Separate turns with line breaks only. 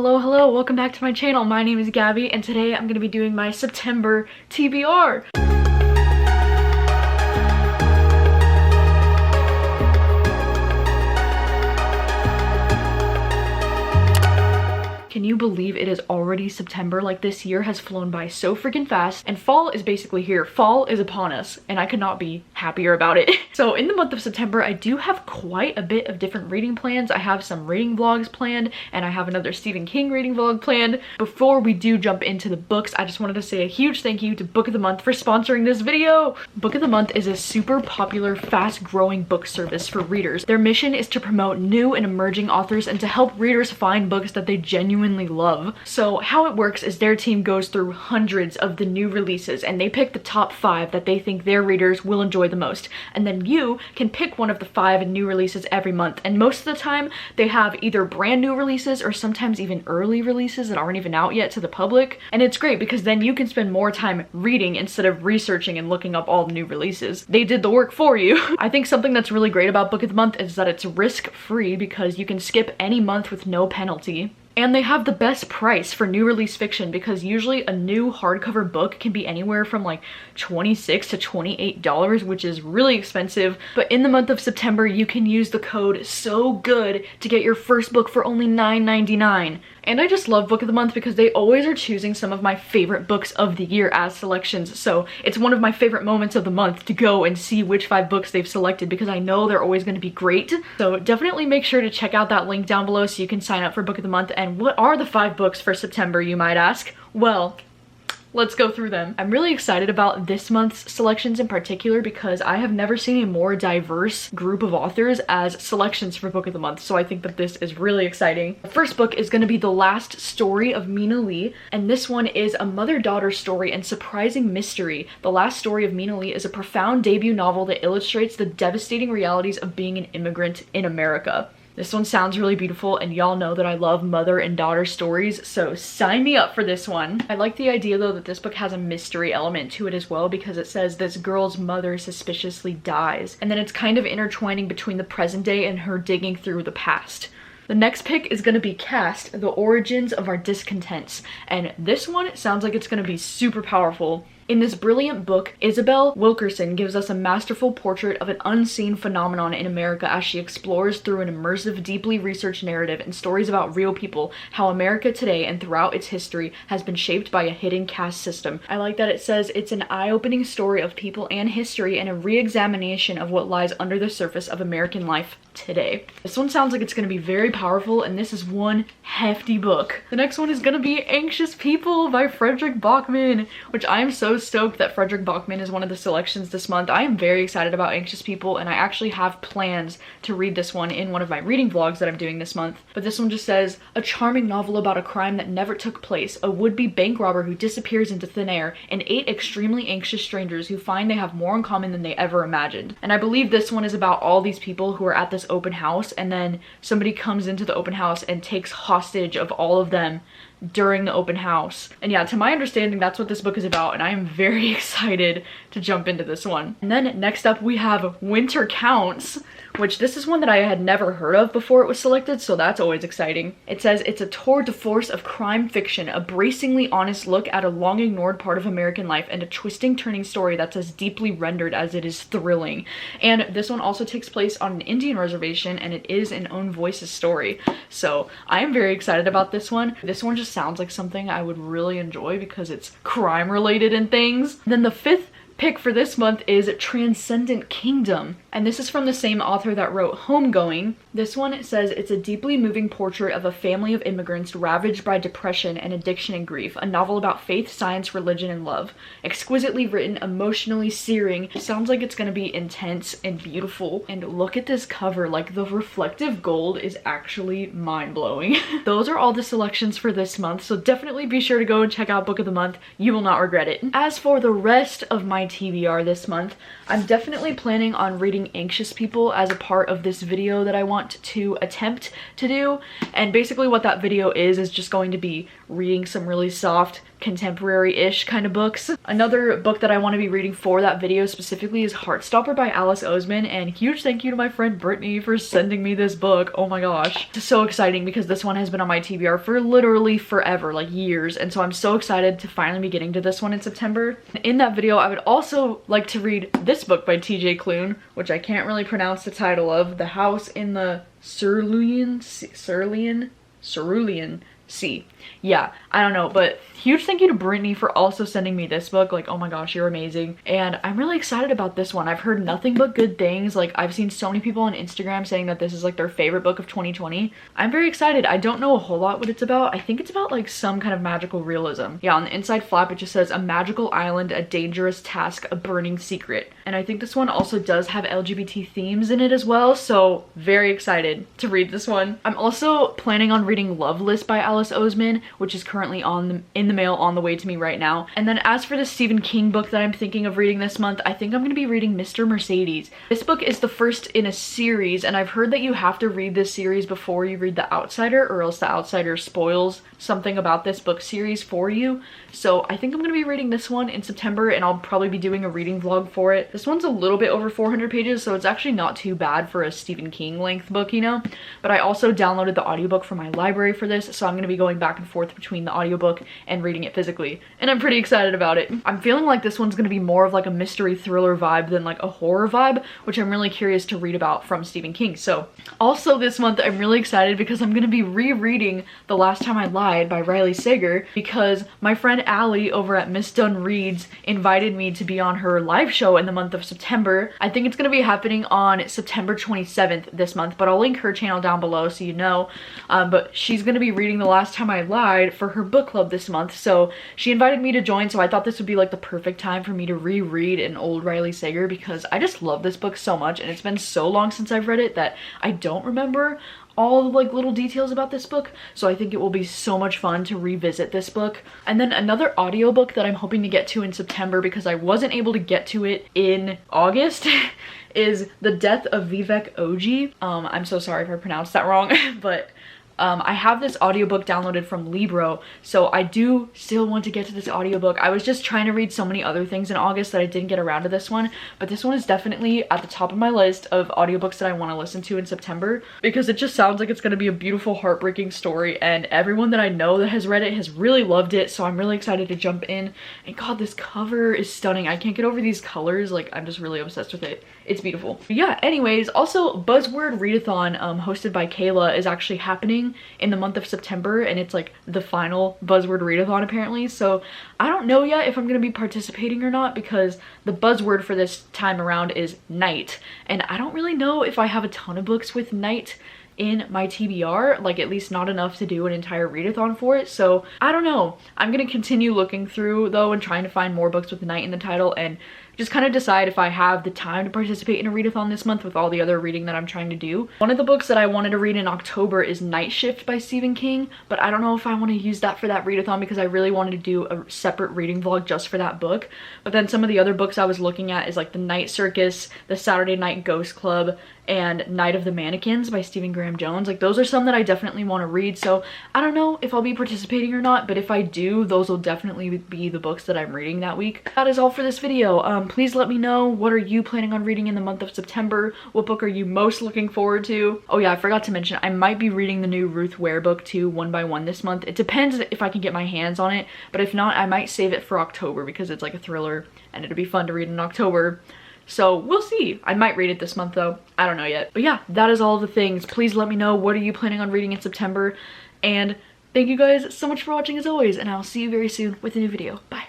Hello, welcome back to my channel. My name is Gabby and today I'm going to be doing my September TBR. Can you believe it is already September? Like, this year has flown by so freaking fast and fall is basically here. Fall is upon us and I could not be happier about it. So in the month of September, I do have quite a bit of different reading plans. I have some reading vlogs planned and I have another Stephen King reading vlog planned. Before we do jump into the books, I just wanted to say a huge thank you to Book of the Month for sponsoring this video. Book of the Month is a super popular, fast-growing book service for readers. Their mission is to promote new and emerging authors and to help readers find books that they genuinely love. So how it works is their team goes through hundreds of the new releases and they pick the top 5 that they think their readers will enjoy the most. And then you can pick one of the 5 new releases every month. And most of the time they have either brand new releases or sometimes even early releases that aren't even out yet to the public. And it's great because then you can spend more time reading instead of researching and looking up all the new releases. They did the work for you. I think something that's really great about Book of the Month is that it's risk-free because you can skip any month with no penalty. And they have the best price for new release fiction because usually a new hardcover book can be anywhere from like $26 to $28, which is really expensive. But in the month of September, you can use the code SOGOOD to get your first book for only $9.99. And I just love Book of the Month because they always are choosing some of my favorite books of the year as selections. So it's one of my favorite moments of the month to go and see which 5 books they've selected because I know they're always going to be great. So definitely make sure to check out that link down below so you can sign up for Book of the Month. And what are the 5 books for September, you might ask? Well, let's go through them. I'm really excited about this month's selections in particular because I have never seen a more diverse group of authors as selections for Book of the Month, so I think that this is really exciting. The first book is going to be The Last Story of Mina Lee, and this one is a mother-daughter story and surprising mystery. The Last Story of Mina Lee is a profound debut novel that illustrates the devastating realities of being an immigrant in America. This one sounds really beautiful and y'all know that I love mother and daughter stories, so sign me up for this one. I like the idea though that this book has a mystery element to it as well because it says this girl's mother suspiciously dies, and then it's kind of intertwining between the present day and her digging through the past. The next pick is going to be Cast, The Origins of Our Discontents, and this one sounds like it's going to be super powerful. In this brilliant book, Isabel Wilkerson gives us a masterful portrait of an unseen phenomenon in America as she explores through an immersive, deeply researched narrative and stories about real people how America today and throughout its history has been shaped by a hidden caste system. I like that it says it's an eye-opening story of people and history and a re-examination of what lies under the surface of American life today. This one sounds like it's going to be very powerful and this is one hefty book. The next one is going to be Anxious People by Frederick Bachman, which I am so stoked that Frederick Bachman is one of the selections this month. I am very excited about Anxious People and I actually have plans to read this one in one of my reading vlogs that I'm doing this month. But this one just says, a charming novel about a crime that never took place, a would-be bank robber who disappears into thin air, and 8 extremely anxious strangers who find they have more in common than they ever imagined. And I believe this one is about all these people who are at this open house and then somebody comes into the open house and takes hostage of all of them during the open house. And yeah, to my understanding, that's what this book is about, and I am very excited to jump into this one. And then next up we have Winter Counts, which this is one that I had never heard of before it was selected, so that's always exciting. It says it's a tour de force of crime fiction, a bracingly honest look at a long ignored part of American life, and a twisting turning story that's as deeply rendered as it is thrilling. And this one also takes place on an Indian reservation and it is an own voices story. So I am very excited about this one. This one just sounds like something I would really enjoy because it's crime related and things. Then the 5th pick for this month is Transcendent Kingdom, and this is from the same author that wrote Homegoing. This one, it says it's a deeply moving portrait of a family of immigrants ravaged by depression and addiction and grief, a novel about faith, science, religion, and love. Exquisitely written, emotionally searing. Sounds like it's gonna be intense and beautiful, and look at this cover, like the reflective gold is actually mind-blowing. Those are all the selections for this month, so definitely be sure to go and check out Book of the Month. You will not regret it. As for the rest of my TBR this month, I'm definitely planning on reading Anxious People as a part of this video that I want to attempt to do. And basically what that video is just going to be reading some really soft contemporary-ish kind of books. Another book that I want to be reading for that video specifically is Heartstopper by Alice Oseman, and huge thank you to my friend Brittany for sending me this book. Oh my gosh. It's so exciting because this one has been on my TBR for literally forever, like years, and so I'm so excited to finally be getting to this one in September. In that video, I would also like to read this book by TJ Klune, which I can't really pronounce the title of, The House in the Cerulean Sea. Yeah, I don't know, but huge thank you to Brittany for also sending me this book. Like, oh my gosh, you're amazing. And I'm really excited about this one. I've heard nothing but good things. Like, I've seen so many people on Instagram saying that this is like their favorite book of 2020. I'm very excited. I don't know a whole lot what it's about. I think it's about like some kind of magical realism. Yeah, on the inside flap, it just says a magical island, a dangerous task, a burning secret. And I think this one also does have LGBT themes in it as well. So very excited to read this one. I'm also planning on reading Love List by Alice Oseman, which is currently in the mail on the way to me right now. And then as for the Stephen King book that I'm thinking of reading this month, I think I'm going to be reading Mr. Mercedes. This book is the first in a series, and I've heard that you have to read this series before you read The Outsider, or else The Outsider spoils something about this book series for you. So I think I'm going to be reading this one in September, and I'll probably be doing a reading vlog for it. This one's a little bit over 400 pages, so it's actually not too bad for a Stephen King length book, you know? But I also downloaded the audiobook from my library for this, so I'm going to be going back and forth between the audiobook and reading it physically, and I'm pretty excited about it. I'm feeling like this one's going to be more of like a mystery thriller vibe than like a horror vibe, which I'm really curious to read about from Stephen King. So also this month I'm really excited because I'm going to be rereading The Last Time I Lied by Riley Sager, because my friend Allie over at Miss Dunn Reads invited me to be on her live show in the month of September. I think it's going to be happening on September 27th this month, but I'll link her channel down below so you know. But she's going to be reading The Last Time I Lied for her book club this month, so she invited me to join, so I thought this would be like the perfect time for me to reread an old Riley Sager, because I just love this book so much, and it's been so long since I've read it that I don't remember all the like little details about this book, so I think it will be so much fun to revisit this book. And then another audiobook that I'm hoping to get to in September, because I wasn't able to get to it in August, is The Death of Vivek Oji. I'm so sorry if I pronounced that wrong, but I have this audiobook downloaded from Libro, so I do still want to get to this audiobook. I was just trying to read so many other things in August that I didn't get around to this one, but this one is definitely at the top of my list of audiobooks that I want to listen to in September, because it just sounds like it's going to be a beautiful, heartbreaking story, and everyone that I know that has read it has really loved it, so I'm really excited to jump in. And god, this cover is stunning. I can't get over these colors. Like, I'm just really obsessed with it. It's beautiful. But yeah, anyways, also Buzzword Readathon, hosted by Kayla, is actually happening in the month of September, and it's like the final Buzzword Readathon apparently, so I don't know yet if I'm gonna be participating or not, because the buzzword for this time around is night, and I don't really know if I have a ton of books with night in my TBR, like at least not enough to do an entire readathon for it, so I don't know. I'm gonna continue looking through though and trying to find more books with night in the title, and just kind of decide if I have the time to participate in a readathon this month with all the other reading that I'm trying to do. One of the books that I wanted to read in October is Night Shift by Stephen King, but I don't know if I want to use that for that readathon, because I really wanted to do a separate reading vlog just for that book. But then some of the other books I was looking at is like The Night Circus, The Saturday Night Ghost Club, and Night of the Mannequins by Stephen Graham Jones. Like, those are some that I definitely want to read, so I don't know if I'll be participating or not, but if I do, those will definitely be the books that I'm reading that week. That is all for this video. Please let me know, what are you planning on reading in the month of September? What book are you most looking forward to? Oh yeah, I forgot to mention, I might be reading the new Ruth Ware book too, one by one this month. It depends if I can get my hands on it, but if not, I might save it for October, because it's like a thriller and it'll be fun to read in October. So we'll see. I might read it this month though. I don't know yet. But yeah, that is all the things. Please let me know, what are you planning on reading in September? And thank you guys so much for watching as always, and I'll see you very soon with a new video. Bye.